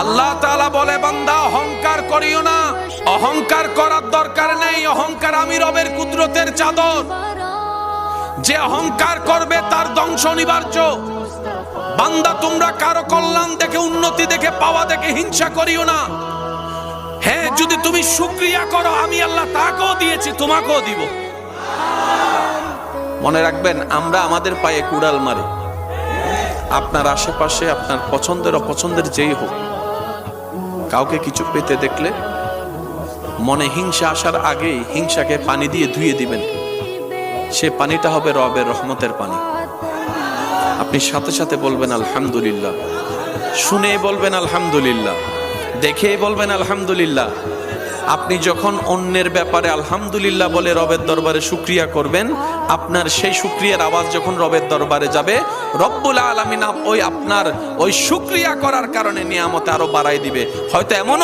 আল্লাহ তাআলা বলে, বান্দা অহংকার করিও না। অহংকার করার দরকার নেই। অহংকার আমি রবের কুদরতের চাদর। যে অহংকার করবে তার ধ্বংস অনিবার্য। বান্দা তোমরা কারো কল্যাণ দেখে, উন্নতি দেখে, পাওয়া দেখে হিংসা করিও না। হ্যাঁ, যদি তুমি শুকরিয়া করো, আমি আল্লাহ তাকেও দিয়েছি, তোমাকেও দিব। মনে রাখবেন, আমরা আমাদের পায়ে কুড়াল মারি। আপনার আশেপাশে আপনার পছন্দের অপছন্দের যেই হোক, কাউকে কিছু পেতে দেখলে মনে হিংসা আসার আগেই হিংসাকে পানি দিয়ে ধুয়ে দিবেন। সে পানিটা হবে রবের রহমতের পানি। আপনি সাথে সাথে বলবেন আলহামদুলিল্লাহ, শুনে বলবেন আলহামদুলিল্লাহ, দেখে বলবেন আলহামদুলিল্লাহ। আপনি যখন অন্যের ব্যাপারে আলহামদুলিল্লাহ বলে রবের দরবারে শুকরিয়া করবেন, আপনার সেই শুকরিয়ার আওয়াজ যখন রবের দরবারে যাবে, রব্বুল আলামিন ওই আপনার ওই শুকরিয়া করার কারণে নিয়ামত আরো বাড়াই দিবে। হয়তো এমন